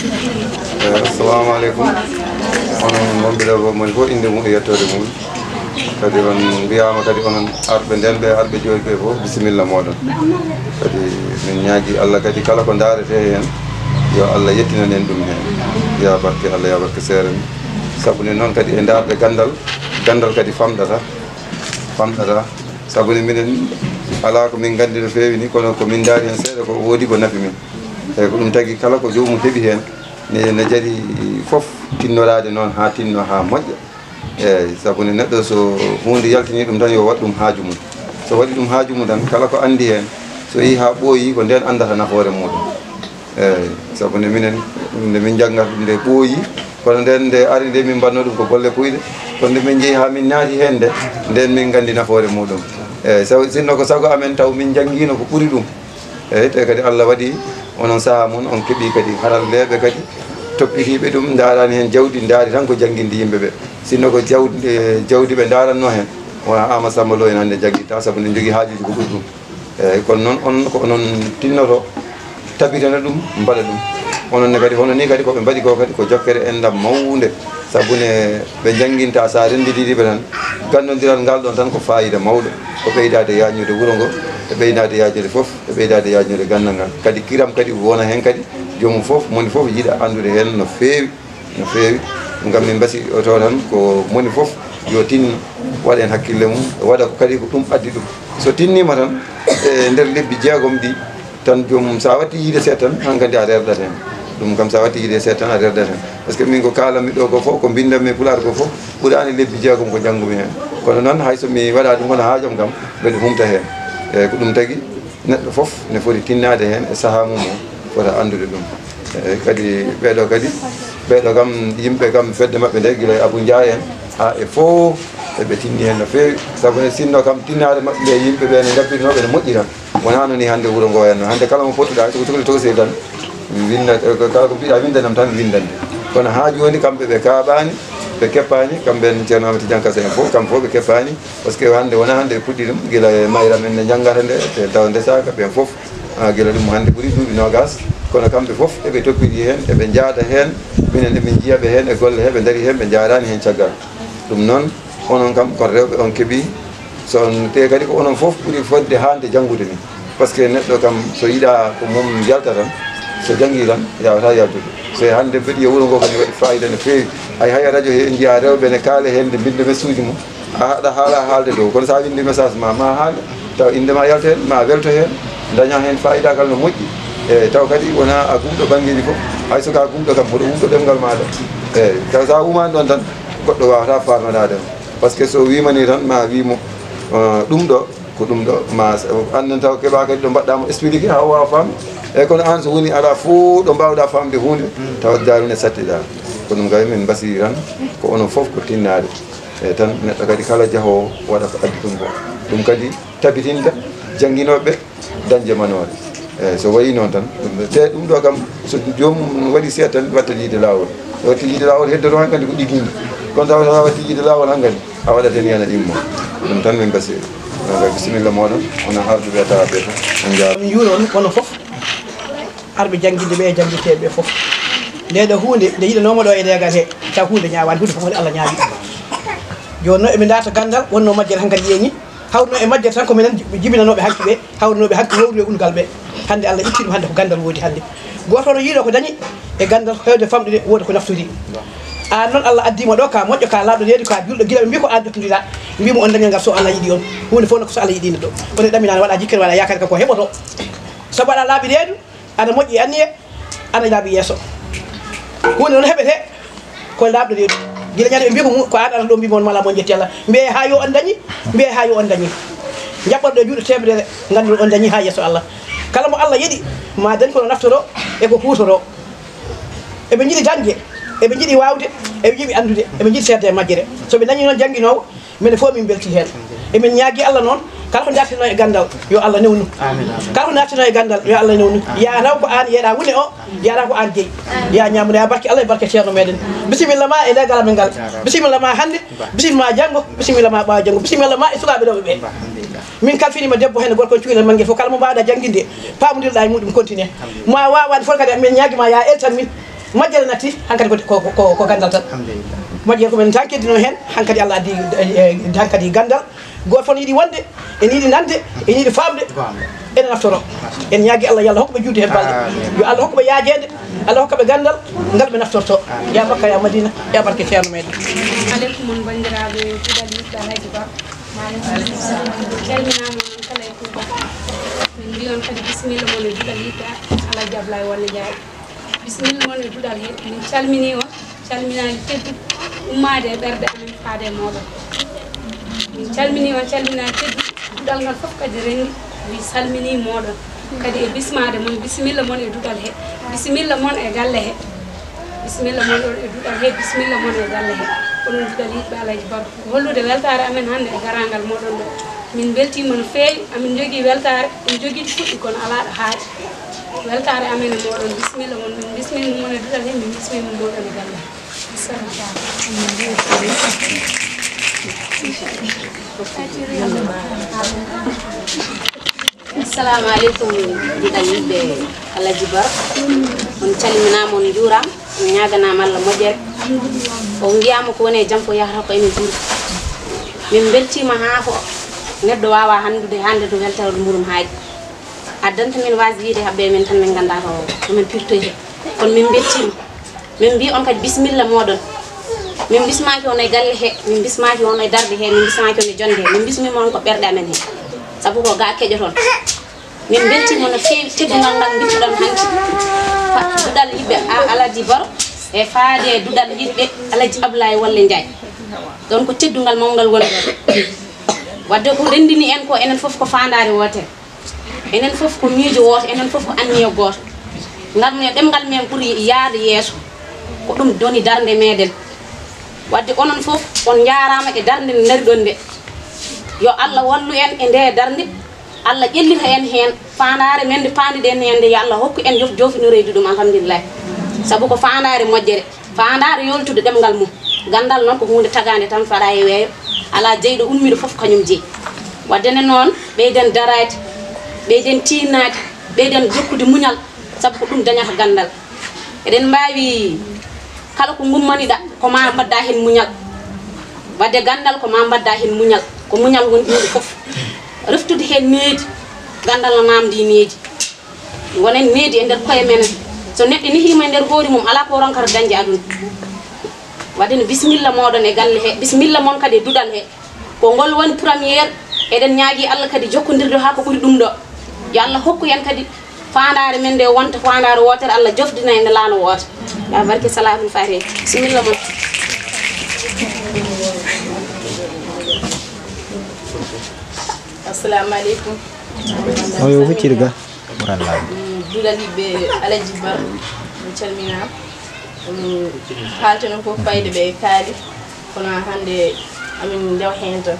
Assalamu alaikum. Onon wonɓe ɗo moni fof inde mum e yettode mum. Kadi on mbiyama kadi onon arɓe nden ɓe arɓe jooɗi ɓe fof bisimilla moɗon. Kadi min ñaagui Allah kadi kala ko darete hen yo Allah yettinanen ɗum hen. Ya barke Allah ya barke seere sabu ne noon kadi e darɓe gandal kadi famɗata sabu ne minen ala ko min gandi no feewi ni kono ko min daari hen seeɗa ko woodi ko nafi min eyyi ko ɗum tagui kala ko jomum heeɓi hen ne jaari foof tinnorade noon ha tinno ha moƴƴa eyyi sabu ne neɗɗo so hunde yaltini ɗum tan yo waɗ ɗum haaju mum so waɗi ɗum haaju mum tan kala ko andi hen so yeehi ha ɓooyi ko nden andata nafoore muɗum eyyi sabu ne minen nde min janggata ɗum nde ɓooyi kono nden nde ari nde min mbanno ɗum ko golle puyɗe kono nde min jeehi ha min naati hen nde nden min gandi nafoore muɗum eyyi sinno ko sago amen taw min janggino ko ɓuuri ɗum eyyi te kadi Allah waɗi onon saaha mum on keeɓi kadi haralleɓe kadi toppitiɓe ɗum darani hen jawdi daari tan ko jangginde yimɓeɓe sinno ko jawdi ɓe daranno hen wona Ama Samba Lo en hannde jagguitta saabu ne jogui haajuji ko ɓuuri ɗum eyyi kono noon on ko onon tinnoto tabitana ɗum mbaɗa ɗum ononne kadi hono ni kadi koɓe mbaɗi ko kadi ko jokkere endam mawde sabune ɓe jangguinta sa rendidiɗiɓe tan gandodiral ngal ɗon tan ko fayida mawɗo ko ɓeydade yañude wuuro ngo e ɓeydade yajude foof e ɓeydade yajude gandal ngal kadi kiram kadi wona hen kadi jomum foof moni foof yiiɗa andude hen no feewi ngam min mbasi oto tan ko moni foof yo tinno waɗa hen hakkille mum waɗa ko kadi ko ɗum addi ɗum so tinnima tan e nder lebbi jeegom ɗi tan jomum sa watti yiide seeɗa tan hankkadi a rerɗat hen ɗum kam sa watti yiide seeɗa tan a rerɗat hen par ce que min ko kalanmi ɗo ko fof ko bindammi pulaar ko fof ɓuurani lebbi jeegom ko janggumi hen kono noon hayso mi waɗa ɗum kono haajam kam mbeɗa humta hen eyyi ko ɗum tagui neɗɗo foof ne foti tinnade hen e saaha mum o fota andude ɗum eyyi kadi ɓeɗo kam yimɓe kam fedde mabɓe nde guila e Abou Ndiaye en ha e fof eɓe tinni hen no fewi saabu ne sinno kam tinnade mabɓe nde yimɓeɓe ne jabbitinoɓe ne moƴƴi tan wona no ni hande wuuro ngo henno hande kala mo pottuɗa soko sohli tokosel tan winda kala ko mbiɗa windanam tan windande kono ha joni kamɓe ɓe kaaɓani ɓe keppani kamɓe ceerno Amadou Tidiane Kase en fof kamɓe fof ɓe keppani par ce que hande wona hande puɗɗi ɗum guila e mayram en ne janggata nde e daw ndesaka ɓen fof guila ɗum hande ɓuuri duuɓi nogas kono kamɓe fof eɓe toppiti hen eɓe jaada hen minen emin jiiyaɓe hen e golle he ɓe daari hen ɓe jarani hen caggal ɗum noon onon kam kon rewɓe on keeɓi son te kadi ko onon fof ɓuuri fodde hande janggude ni par ce que neɗɗo kam so yiiɗa ko mum yalta tan so janggui tan yawata yaltude so hande mbeɗi e wuuro ngo kadi waɗi fayida no fewi hay haya radio he en jiiya rewɓe ne kaale hen nde mbinde message mum a haɗa haala haalde dow kono sa windi message ma haala taw indema yalta hen ma welto hen daña hen fayidagal no moƴƴi eyyi taw kadi wona a gumɗo banggueji foof hayso ka gumɗo kam hoɗo humɗo ɗemgal maɗa eyyi taw sa umani ɗon tan goɗɗo wawata farnodade par ce que so wimani tan ma wimo ɗum ɗo ko ɗum ɗo ma anden taw keeɓa kadi ɗo mbaɗɗamo expliqué ha wawa famde eyyi kono an so woni ala fo ɗo mbawɗa famde hunde tawa jarune sattiɗa ko ɗum kadi min mbasi tan ko onon foof ko tinnade eyyi tan neɗɗo kadi kala jaahowo waɗa ko addi ɗum ko ɗum kadi tabitinta jangguinoɓe dañde manore eyyi so wayi noon tan te ɗum ɗo kam so jomum waɗi seeɗa tan watta yiide lawol watti yiide lawol heddoto han kadi ko ɗiguide kono taw sa watti yiide lawol han kadi a waɗat hen yana immo ɗum tan min mbasi bisimilla moɗon onon arɓe ɓe tawa ɓe fof on jaar min juuro on kono foof arɓe jangginde ɓe e janggiteɓe foof ndeɗo hunde nde yiɗanoma ɗo e legal he taw hunde ñawani hunde fof woni Allah ñaawi joni noon eɓe darta gandal wonno majjere han kadi yeeñi hawruno e majjere tan ko minen jibinanoɓe hakki ɓe hawrunoɓe hakki wowru e ungal ɓe hande Allah itti ɗum hande ko gandal woodi hande goto no yiiɗo ko dañi e gandal hewde famɗude woodi ko naftiri an noon Allah addima ɗo ka moƴƴo ka laaɗo reedu ka julɗo guila ɓe mbi ko an jottodira mbimo on dañal ngal so Allah yiiɗi on hunde fof no ko so Allah yiiɗino ɗo one ɗaminani waɗa jikkere waɗa yakare ka ko heɓoto sabu aɗa laaɓi reedu aɗa moƴƴi anniye aɗa laaɓi yesso hunde noon heɓete ko laaɓɗo reedu guila ñande ɓe mbi ko an aɗa ɗo mbimo on mala mo jetti Allah mbiye ha yo on dañi mbiye ha yo on dañi jaɓɓorɗo e juuɗe temedere ganduɗo on dañi ha yesso Allah kala mo Allah yiiɗi ma dañ kono naftoro eko hutoro eɓe jiiɗi dañde eɓe jiiɗi wawde eɓe jiiɗi andude eɓe jiiɗi seerde e majjere soɓe dañi noon jangguinowo minen fof min belti hen emin ñaagui Allah noon kala ko dartino e gandal yo Allah newnu kala ko dartino e gandal yo Allah newnu yataw ko an yeeɗa hunde o yata ko an jeeyi ya ñamude ya barke Allah e barke ceerno meɗen bisimilla ma e legal amen ngal bisimilla ma hande bisimilla ma janggo bisimilla ma ɓawa janggo bisimilla ma e sukaɓe ɗoɓe ɓe min kalfinima debbo hen gorko cukalel manggue fof kala mo mbawɗa jangguinde pamodirɗa e muɗum continue ma wawade fof kadi min ñaguima ya eltan min moƴƴere natti hankkadi ko gandal tan moƴƴere komin tan keddino hen hankkadi Allah addi hankkadi gandal goto fof yiiɗi wonde ene yiiɗi nande ene yiiɗi famde ene naftoro en ñaagui Allah yo Allah hokkuɓe judde hen balɗe yo Allah hokkuɓe yaajede Allah hokkaɓe gandal ngal ɓe naftorto ya bakka ya madina ya barke ceerno meɗen aleykum on bandiraɓe kuuɗal yiɗɗo alhaji ba calminama noon kala e touba min mbi on kadi bisimilla moon e duɗal yiɗɗa alhaji ablaye walle ndiaye bisimilla moon e duɗal he min calmini on calminali teddu ummade e ɓerde amen faade e moɗon min calmini on calminali teddu duɗal ngal foof kadi rengi mi salmini moɗon kadi e bismade moon bisimilla moon e duɗal he bisimilla moon e galle he bisimilla moon e duɗal he bisimilla moon e galle he onon duɗal yiɗɓe alhaji baro hollude weltare amen hannde e garangal moɗon ɗo min beltima no feewi amin jogui weltare en jogui fuɗɗi kono ala ɗo haaɗi weltare amen e moɗon bisimilla moon min bismima moon e duɗal he min bismima moɗon e galle assalamu aleykum duɗal yiɗɓe alhaji baro on calminama on juurama on ñaganama Allah moƴƴere o wiyama ko woni e jaam ko yahata ko ene juuri min beltima ha ko neɗɗo wawa handude hande to weltare ɗo muɗum haaji addanta min wasi wiide habɓe men tan min ganda tomin pirtoy he kono min beltima min mbi on kadi bisimilla moɗon min bismaki on e galle he min bismaki on e darde he min bismaki on e jonde he min bismima on ko ɓerɗe amen he saabu ko ga keƴoton min beltima no fewi teddugal ngal bittuɗon hanki duɗal yiɓɓe alhaji baro e faade duɗal yiɓɓe alhaji ablaye walle ndiaye ɗon ko teddugal mawgal woni wadde ko rendini en ko enen foof ko fandare wotere enen foof ko miijo woto enen foof ko anniyo goto ngam ne ɗemgal men ɓuuri yaade yeeso ko ɗum doni darde meɗen wadde onon foof on jarama e darde nde daariɗon nde yo Allah wallu en e nde darde Allah ƴellita en hen fandare men nde pandiɗen hen nde yo Allah hokku en jofinireyde ɗum alhamdulillah saabu ko fandare moƴƴere fandare yoltude ɗemgal mum gandal noon ko hunde tagade tan faɗa e weeyo ala jeyɗo ummiɗo foof kañum jeeyi wadde ne noon ɓeyden darade ɓeyden tinnade ɓeyden jokkude muñal saabu ko ɗum dañata gandal eɗen mbawi kala ko gummaniɗa ko ma mbadda hen muñal wadde gandal ko ma mbadda hen muñal ko muñal woni ɗum foof reftude hen needi gandal no namdi needi wonen needi e nder koye menen so neɗɗo nihima e nder hoori mum ala ko ronkata dañde aduna wadde no bisimilla moɗon e galle he bisimilla moon kadi e duɗal he ko ngol woni premiére eɗen ñaagui Allah kadi jokkodirde ha ko ɓuuri ɗum ɗo yo Allah hokku en kadi fandare men nde wonta fandare wotere Allah jofdina e nde laano woota ya barke salatul fatiha bisimilla moon assalamu aleykum oyo huccirga duɗal yiɓɓe alhaji ba mi calminama haalteno fof fayde ɓe kaali kono hande amin ndew hen tan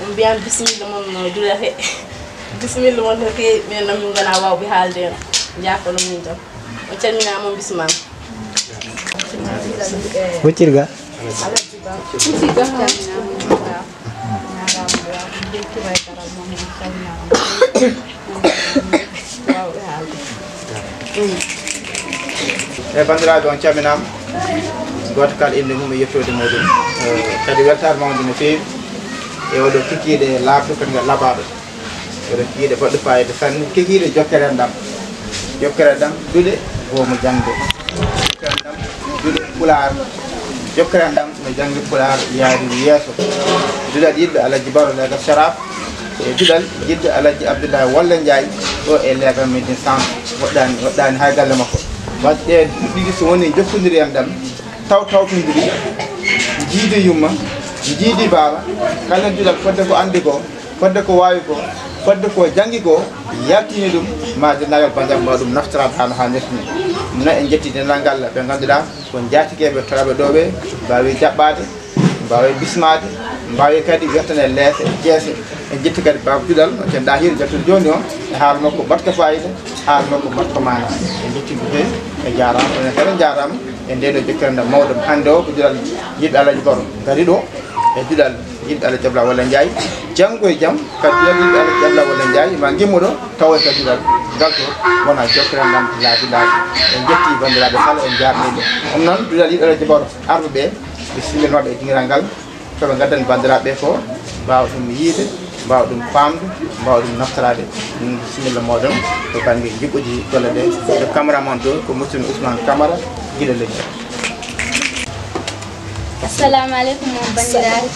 on mbiyam bisimilla moon no duɗal he bisimilla moon to keewi minen noon min gona wawɓe haalde hen jafono min tan on calminama on bisimama huccirga e bandiraɓe on calminama goto kala inde mum e yettode muɗum kadi weltare mawde no fewi e oɗo kikiɗe labɗo kadi ngal labaɗo oɗo kikiɗe baɗɗo fayida sanne kikiɗe jokkere ndam duuɗe womo jangde jokkere ndam duuɗe pular jokkere ndam no jangde pular yaari yeeso duɗal yiɗɓe alhaji baro legal sharaf e duɗal yiɗɓe alhaji abdoullahi walle ndiaye ɗo e legal médine centre woɗɗani hay galle makko wadde ɗe ɗiɗi so woni jokkodiri en ɗam tawtodiri jiidi yumma jiidi baba kala duɗal fodde ko andi ko fodde ko wawi ko fodde ko janggi ko yaltini ɗum ma dendagal bandam mbawa ɗum naftorade hano ha nettini no en jetti dendagal ɓe ganduɗa ko jatigueɓe toraɓe ɗo ɓe mbawi jaɓɓade mbawi bismade mbawi kadi wertane leese jeese en jetti kadi baba duɗal no tenɗa hiiri jattude joni o e haala makko batka fayida haala makko batka mana en jetti ko heewi e jarama enen kadi jarama e ndeɗo jokkirande mawɗo hande o ko duɗal yiɗɓe alhaji baro gari ɗo e duɗal yiɗɓe alhaji abla walla ndiaye janggo e jaam kadi duɗal yiɗɓe alhaji abla walla ndiaye ma gimmoɗo tawa kadi duɗal galto wona jokkere ndam laabi en jetti bandiraɓe kala en jarniɓe ɗum noon dulal yiɗo jibor arɓeɓe bisimilnoɓe e dingiral ngal soɓe gaddani bandiraɓe ko mbawa ɗum yiide mbawa ɗum famde mbawa ɗum naftorade bisimilla moɗon to banggue jiɓɓuji golle ɗe to cameraman to ko musidɗo Ousmane Camara guiɗo leñol. Assalamu alaikum bandiraɓe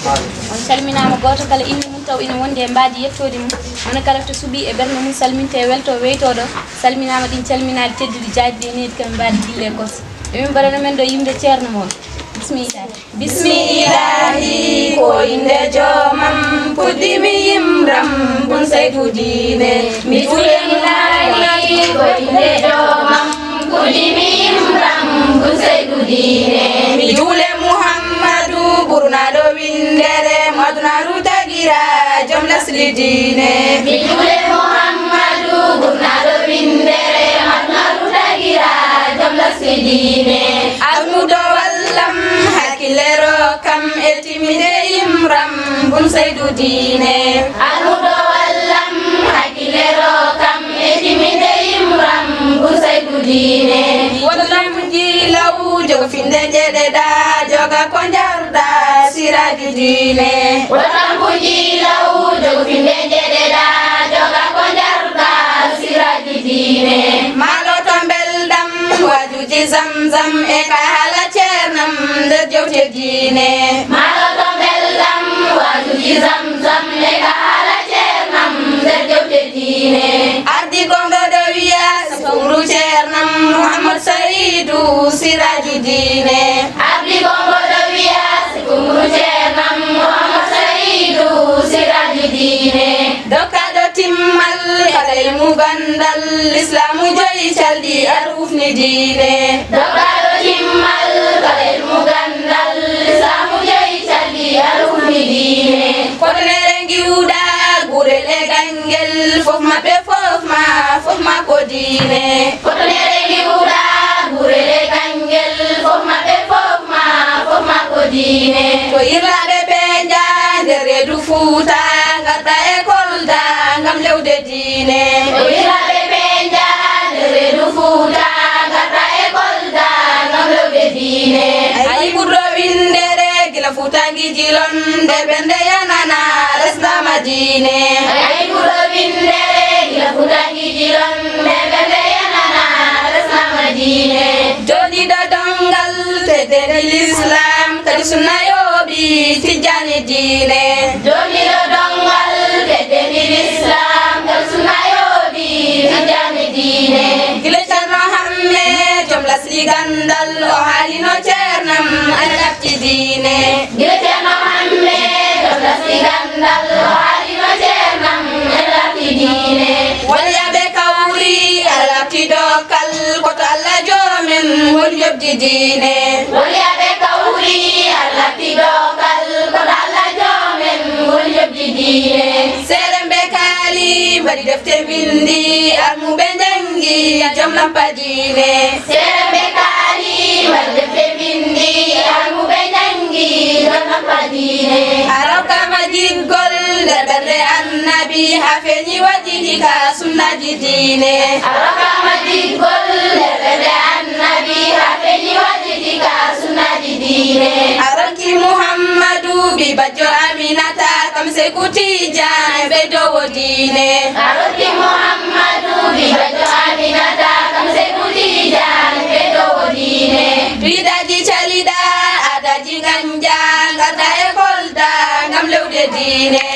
on calminama goto kala inde mum taw ina wonde e mbaadi yettode mum on kala to suuɓi e ɓerde mum salminte e welto weytoɗo salminama ɗin calminade teddude jaajde nedi kam mbaadi dille goto emin mbaɗano men ɗo yimde ceerno moon bismillahi bismillahi ko inde joomam puɗɗimi yimram bun Seydou Diine mi bismillahi ko inde joomam puɗɗimi yimram bun Seydou Diine mi juule Muhammadu ɓurnaɗo windere madunaru tagira joom lesdi diine mi juule Muhammadu ɓurnaɗo windere madunaru tagira joom lesdi diine almudo wallam hakkilero kam e timide yimram bun Seydou Diine almudo wallam hakkilero kam e timide yimram bun Seydou Diine wallam jilaw jogo finde jeɗeɗa joga ko jarɗa siraji diine wallam jilaw jogo finde jeɗeɗa joga ko jarɗa siraji diine maloto beldam wajuji zamzam e ka hala ceernam nder jewte diine maloto beldam wajuji zamzam e ka hala ceernam nder jewte diine ardi gonga ɗo wiya safuru ceernam Muhammad Saydou siraji diine ardi gonga ɗo wiya safuru ceernam Muhammad Saydou siraji diine dokkaɗo timmal kalay mu gandal islamu joyi calɗi ar ufni diine dokkaɗo timmal kalay mu gandal islamu joyi calɗi ar ufni diine kotonere giwɗa gurel e gangel fof maɓɓe fof ma ko diine kotonere giwɗa gurel e gangel fof maɓɓe fof ma ko diine to irlaɓe ɓe nder reedu Fuuta garɗa e Kolda ngam lewde diine to irlaɓe ɓe nder reedu Fuuta garɗa e Kolda ngam lewde diine ayi ɓurɗo windere gila Fuutangi jilon nde ɓernde yanana resnama diine ayi ɓurɗo windere gila Fuutangi jilon nde ɓernde yanana resnama diine joɗiɗo dongal teddedi l'islam kadi sunna yoɓi tijjani diine joɗiɗo dongal teddedi l'islam kadi sunna yoɓi tijjani diine gila ceerno hamme joom lasli gandal o haalino ceernam ana ɗafti diine gila ceerno hamme joom lasli gandal o haalino ceernam ana ɗafti diine walyaɓe kawri ala lafti dokal koto Allah joomen woni jobdi diine walyaɓe kawri ala lafti dokal koto Allah joomen woni jobdi diine seeɗen ɓe kaali mbaɗi defte windi armuɓe jangi joom lampa diine seeɗen ɓe kaali mbaɗi defte windi armuɓe jangi joom lampa diine arawkama jiggol nder ɓerde annabi ha feñi waɗiɗi ka sunnaji diine arawkama jiggol nder ɓerde annabi ha feñi waɗiɗi ka sunnaji diine aranki Muhammadu bi bajjo Aminata kam se kutijan ɓe dowo diine aranki Muhammadu bi bajjo Aminata kam se kutijan ɓe dowo diine bidaji caliɗa adaji ganja garda e Kolda ngam lewde diine